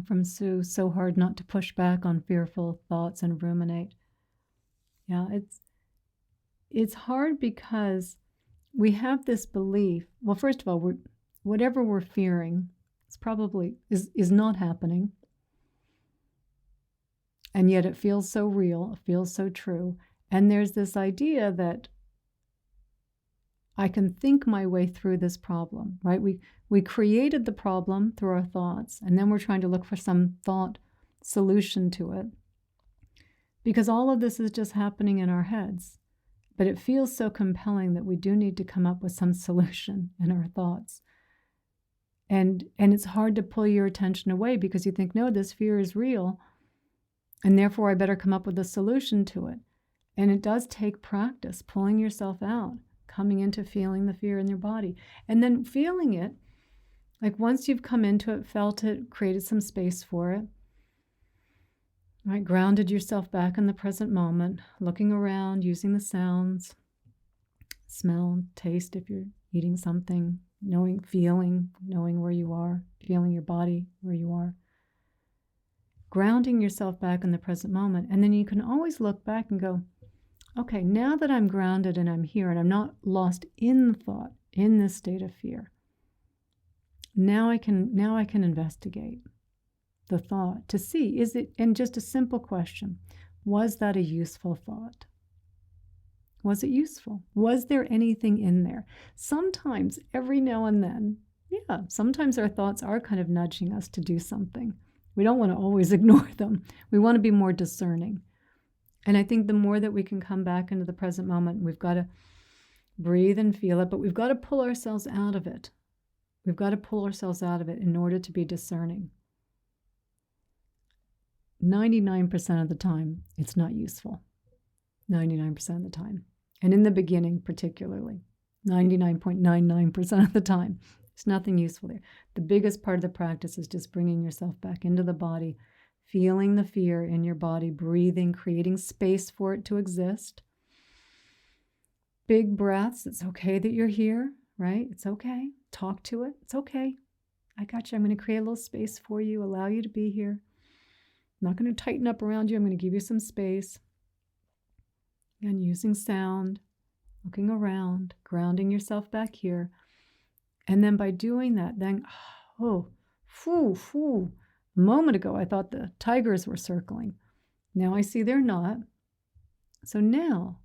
From Sue, so hard not to push back on fearful thoughts and ruminate. Yeah, it's hard because we have this belief. Well, first of all, whatever we're fearing, it's probably is not happening. And yet it feels so real, it feels so true. And there's this idea that I can think my way through this problem, right? We created the problem through our thoughts, and then we're trying to look for some thought solution to it. Because all of this is just happening in our heads. But it feels so compelling that we do need to come up with some solution in our thoughts. And it's hard to pull your attention away because you think, no, this fear is real, and therefore I better come up with a solution to it. And it does take practice, pulling yourself out, coming into feeling the fear in your body, and then feeling it. Like once you've come into it, felt it, created some space for it, right? Grounded yourself back in the present moment, looking around, using the sounds, smell, taste if you're eating something, knowing where you are, feeling your body where you are. Grounding yourself back in the present moment. And then you can always look back and go, okay, now that I'm grounded and I'm here and I'm not lost in the thought, in this state of fear, now I can investigate the thought to see, is it, and just a simple question, was that a useful thought? Was it useful? Was there anything in there? Sometimes, every now and then, sometimes our thoughts are kind of nudging us to do something. We don't want to always ignore them. We want to be more discerning. And I think the more that we can come back into the present moment, we've got to breathe and feel it, but we've got to pull ourselves out of it. We've got to pull ourselves out of it in order to be discerning. 99% of the time, it's not useful. 99% of the time. And in the beginning, particularly, 99.99% of the time, there's nothing useful there. The biggest part of the practice is just bringing yourself back into the body, feeling the fear in your body, breathing, creating space for it to exist. Big breaths. It's okay that you're here, right? It's okay. Talk to it. It's okay. I got you. I'm going to create a little space for you, allow you to be here. I'm not going to tighten up around you. I'm going to give you some space. Again, using sound, looking around, grounding yourself back here. And then by doing that, then, a moment ago, I thought the tigers were circling. Now I see they're not. So now,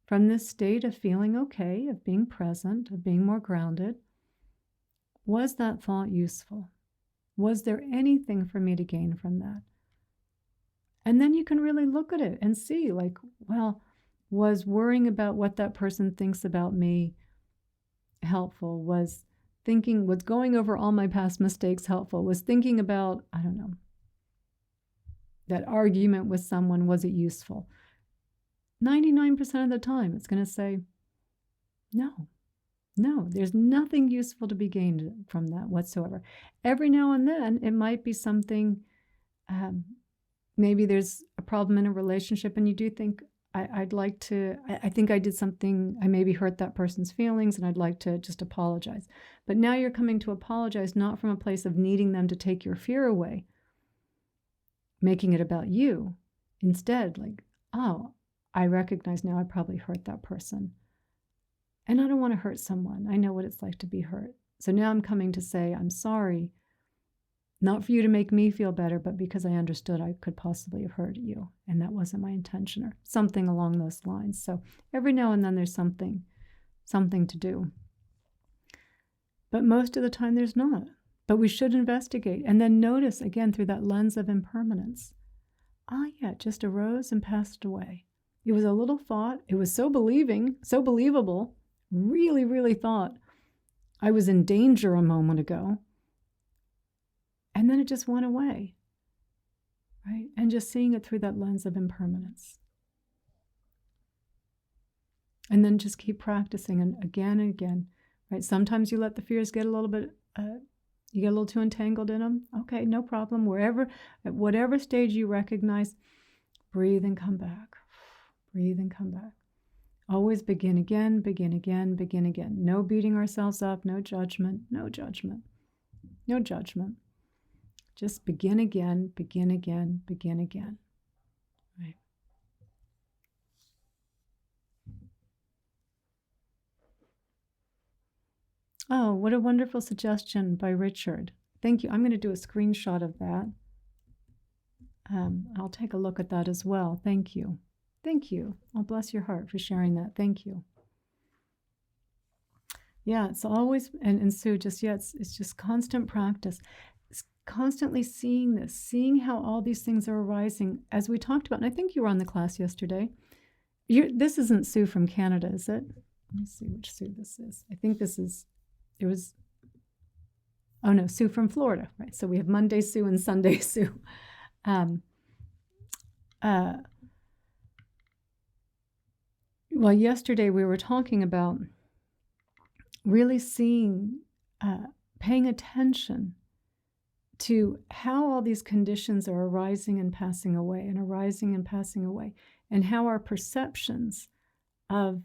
from this state of feeling okay, of being present, of being more grounded, was that thought useful? Was there anything for me to gain from that? And then you can really look at it and see, like, well, was worrying about what that person thinks about me helpful? Was going over all my past mistakes helpful? Was thinking about, I don't know, that argument with someone, was it useful? 99% of the time, it's going to say, no, there's nothing useful to be gained from that whatsoever. Every now and then, it might be something, maybe there's a problem in a relationship and you do think, I think I did something, I maybe hurt that person's feelings and I'd like to just apologize. But now you're coming to apologize not from a place of needing them to take your fear away, making it about you. Instead, like, oh, I recognize now I probably hurt that person. And I don't want to hurt someone. I know what it's like to be hurt. So now I'm coming to say, I'm sorry, not for you to make me feel better, but because I understood I could possibly have hurt you. And that wasn't my intention, or something along those lines. So every now and then there's something to do. But most of the time there's not. But we should investigate and then notice again through that lens of impermanence. Ah, yeah, it just arose and passed away. It was a little thought. It was so believable, really, really thought I was in danger a moment ago. And then it just went away, right? And just seeing it through that lens of impermanence. And then just keep practicing and again, right? Sometimes you let the fears get a little bit, you get a little too entangled in them. Okay, no problem. At whatever stage you recognize, breathe and come back. Breathe and come back. Always begin again, begin again, begin again. No beating ourselves up, no judgment, no judgment, no judgment. Just begin again, begin again, begin again. Right. Oh, what a wonderful suggestion by Richard. Thank you. I'm going to do a screenshot of that. I'll take a look at that as well. Thank you. Thank you. Oh, bless your heart for sharing that. Thank you. Yeah, it's always, and Sue, it's just constant practice. It's constantly seeing this, seeing how all these things are arising, as we talked about, and I think you were on the class yesterday. This isn't Sue from Canada, is it? Let me see which Sue this is. I think oh no, Sue from Florida, right? So we have Monday Sue and Sunday Sue. Well, yesterday we were talking about really seeing, paying attention to how all these conditions are arising and passing away and arising and passing away, and how our perceptions of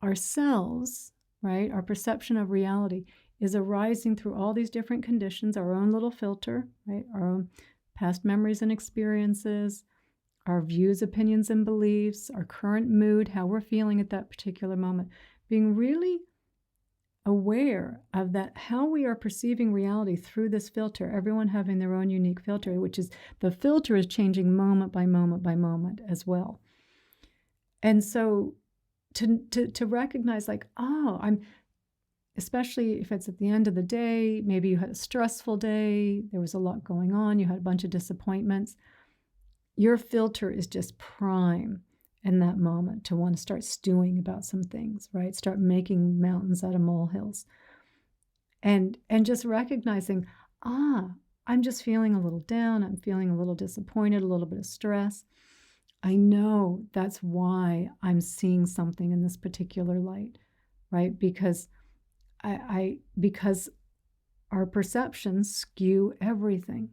ourselves, right, our perception of reality is arising through all these different conditions, our own little filter, right, our own past memories and experiences, our views, opinions, and beliefs, our current mood, how we're feeling at that particular moment, being really aware of that, how we are perceiving reality through this filter, everyone having their own unique filter, which is the filter is changing moment by moment by moment as well. And so to recognize like, oh, especially if it's at the end of the day, maybe you had a stressful day, there was a lot going on, you had a bunch of disappointments, your filter is just prime in that moment to want to start stewing about some things, right? Start making mountains out of molehills. And just recognizing, I'm just feeling a little down, I'm feeling a little disappointed, a little bit of stress. I know that's why I'm seeing something in this particular light, right? Because because our perceptions skew everything.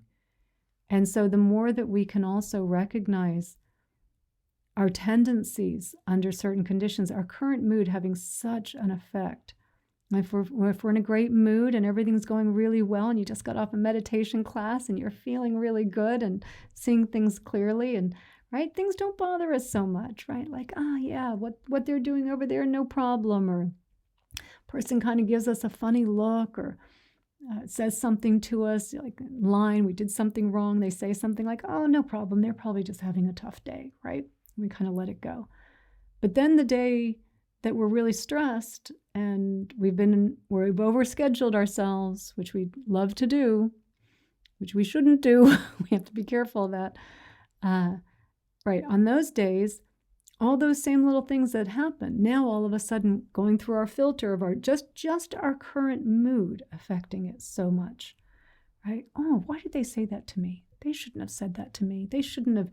And so the more that we can also recognize our tendencies under certain conditions, our current mood having such an effect. If we're in a great mood and everything's going really well and you just got off a meditation class and you're feeling really good and seeing things clearly, and right, things don't bother us so much, right? Like, yeah, what they're doing over there, no problem. Or person kind of gives us a funny look, or says something to us, like line, we did something wrong. They say something like, oh, no problem. They're probably just having a tough day, right? We kind of let it go. But then the day that we're really stressed and we've overscheduled ourselves, which we love to do, which we shouldn't do. We have to be careful of that. Right. On those days, all those same little things that happen, now all of a sudden going through our filter of our just our current mood affecting it so much, right? Oh, why did they say that to me? They shouldn't have said that to me. They shouldn't have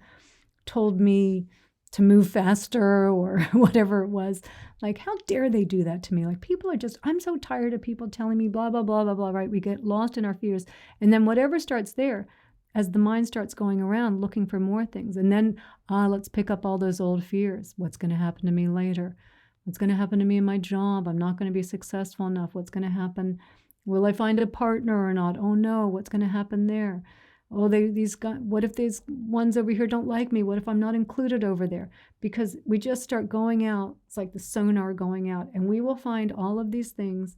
told me to move faster or whatever it was. Like, how dare they do that to me? Like, people are just, I'm so tired of people telling me blah, blah, blah, blah, blah, right? We get lost in our fears. And then whatever starts there, as the mind starts going around looking for more things. And then, let's pick up all those old fears. What's going to happen to me later? What's going to happen to me in my job? I'm not going to be successful enough. What's going to happen? Will I find a partner or not? Oh no, what's going to happen there? Oh, these guys, what if these ones over here don't like me? What if I'm not included over there? Because we just start going out. It's like the sonar going out, and we will find all of these things,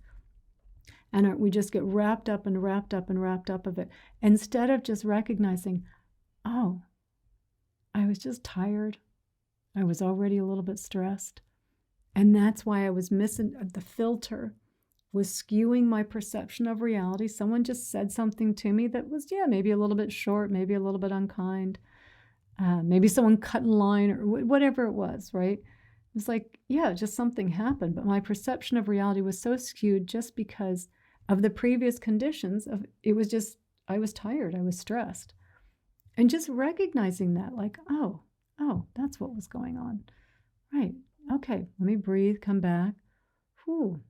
and we just get wrapped up and wrapped up and wrapped up of it. Instead of just recognizing, oh, I was just tired. I was already a little bit stressed. And that's why I was missing the filter. Was skewing my perception of reality. Someone just said something to me that was, maybe a little bit short, maybe a little bit unkind. Maybe someone cut in line or whatever it was, right? It was like, just something happened. But my perception of reality was so skewed just because of the previous conditions. It was just, I was tired. I was stressed. And just recognizing that, like, oh, that's what was going on. Right. Okay, let me breathe, come back. Whew.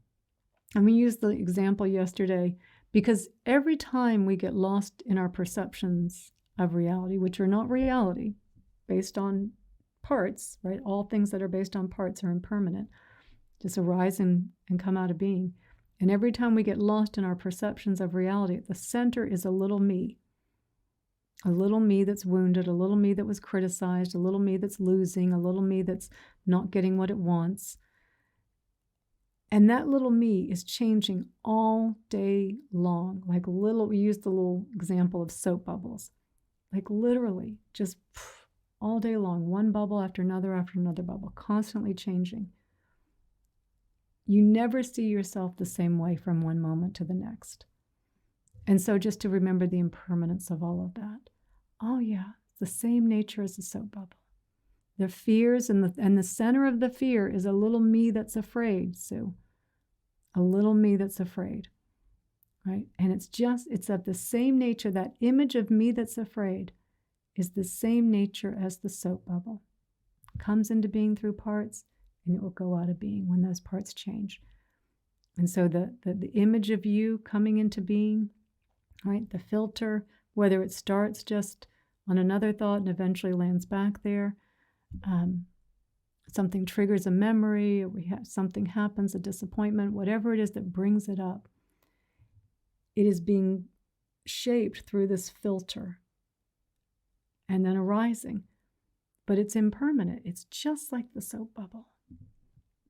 And we used the example yesterday because every time we get lost in our perceptions of reality, which are not reality, based on parts, right? All things that are based on parts are impermanent, just arise and come out of being. And every time we get lost in our perceptions of reality, at the center is a little me that's wounded, a little me that was criticized, a little me that's losing, a little me that's not getting what it wants. And that little me is changing all day long. Like we used the little example of soap bubbles. Like literally just all day long, one bubble after another bubble, constantly changing. You never see yourself the same way from one moment to the next. And so just to remember the impermanence of all of that. Oh yeah, it's the same nature as the soap bubble. The fears and the center of the fear is a little me that's afraid, Sue. A little me that's afraid, right? And it's of the same nature. That image of me that's afraid is the same nature as the soap bubble. It comes into being through parts, and it will go out of being when those parts change. And so the image of you coming into being, right? The filter, whether it starts just on another thought and eventually lands back there, something triggers a memory, or something happens, a disappointment, whatever it is that brings it up, it is being shaped through this filter and then arising. But it's impermanent. It's just like the soap bubble.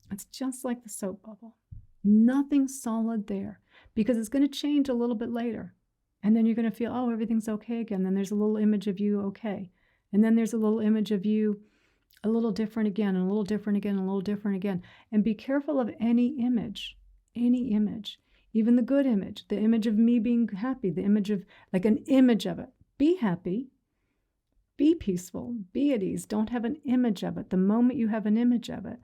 It's just like the soap bubble. Nothing solid there, because it's going to change a little bit later. And then you're going to feel, oh, everything's okay again. Then there's a little image of you, okay. And then there's a little image of you, a little different again, and a little different again, and a little different again. And be careful of any image, even the good image, the image of me being happy, the image of, like an image of it. Be happy, be peaceful, be at ease. Don't have an image of it. The moment you have an image of it,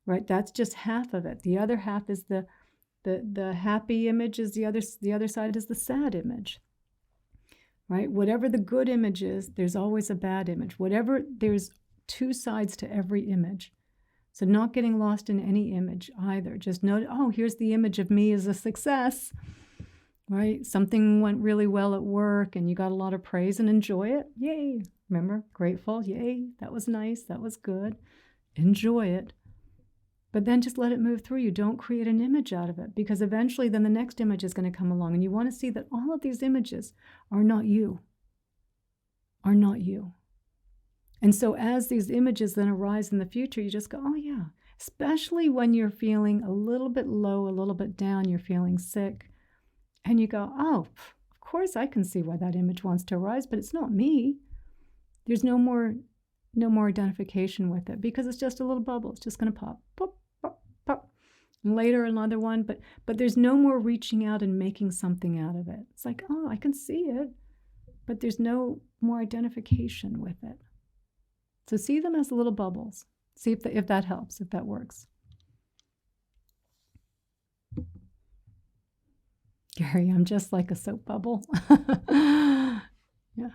right, that's just half of it. The other half is the happy image, is the other side is the sad image, right? Whatever the good image is, there's always a bad image. There's two sides to every image. So not getting lost in any image either. Just know, oh, here's the image of me as a success, right? Something went really well at work and you got a lot of praise, and enjoy it. Yay. Remember, grateful. Yay. That was nice. That was good. Enjoy it. But then just let it move through you. Don't create an image out of it, because eventually then the next image is going to come along, and you want to see that all of these images are not you. Are not you. And so as these images then arise in the future, you just go, oh yeah, especially when you're feeling a little bit low, a little bit down, you're feeling sick, and you go, oh, of course I can see why that image wants to arise, but it's not me. There's no more identification with it, because it's just a little bubble. It's just going to pop, pop, pop, pop. And later another one, but there's no more reaching out and making something out of it. It's like, oh, I can see it, but there's no more identification with it. So see them as little bubbles. See if that helps, if that works. Gary, I'm just like a soap bubble. Yeah.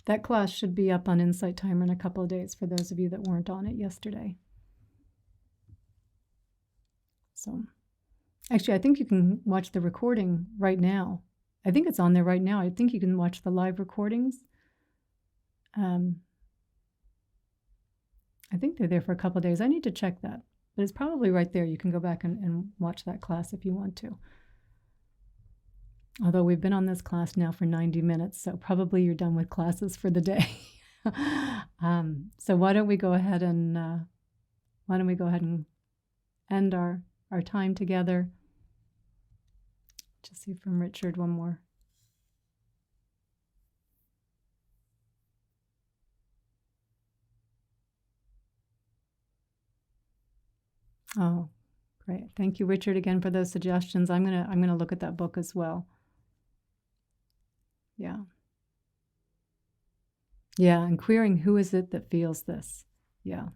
That class should be up on Insight Timer in a couple of days for those of you that weren't on it yesterday. So, actually, I think you can watch the recording right now. I think it's on there right now. I think you can watch the live recordings. I think they're there for a couple of days. I need to check that, but it's probably right there. You can go back and watch that class if you want to. Although we've been on this class now for 90 minutes, so probably you're done with classes for the day. So why don't we go ahead and end our time together. Just see from Richard one more. Oh, great. Thank you, Richard, again for those suggestions. I'm gonna look at that book as well. Yeah. Yeah, and querying who is it that feels this. Yeah.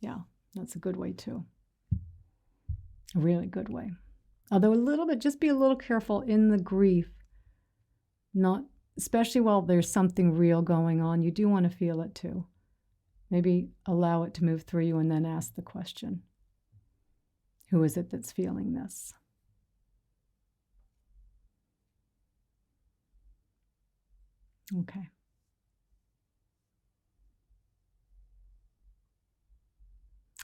Yeah, that's a good way too. A really good way. Although just be a little careful in the grief, not, especially while there's something real going on, you do want to feel it too. Maybe allow it to move through you and then ask the question, who is it that's feeling this? Okay.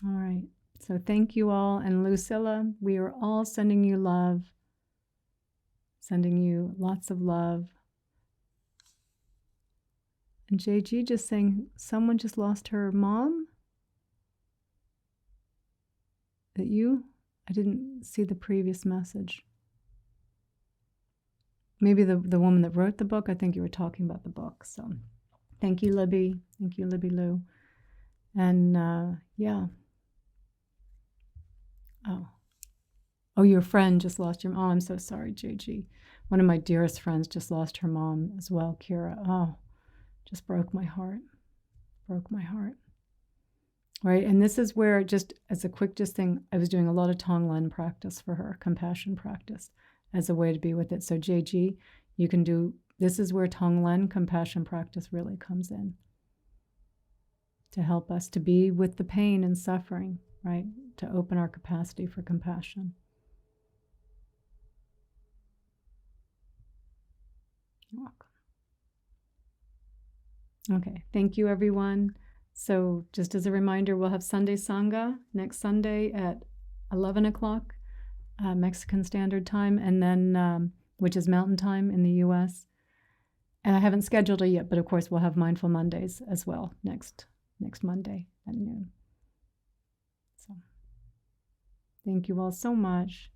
All right. So thank you all. And Lucilla, we are all sending you love, sending you lots of love. And JG just saying someone just lost her mom? That you? I didn't see the previous message. Maybe the woman that wrote the book. I think you were talking about the book. So thank you, Libby. Thank you, Libby Lou. And yeah. Oh, your friend just lost your mom. Oh, I'm so sorry, JG. One of my dearest friends just lost her mom as well, Kira. Oh, just broke my heart. Broke my heart. Right, and this is where, just as a quick thing, I was doing a lot of Tonglen practice for her, compassion practice, as a way to be with it. So JG, you can do, this is where Tonglen compassion practice really comes in, to help us to be with the pain and suffering, right? To open our capacity for compassion. You're welcome. Okay, thank you, everyone. So just as a reminder, we'll have Sunday Sangha next Sunday at 11 o'clock Mexican Standard Time, and then which is Mountain Time in the U.S. And I haven't scheduled it yet, but of course we'll have Mindful Mondays as well next Monday at noon. So thank you all so much.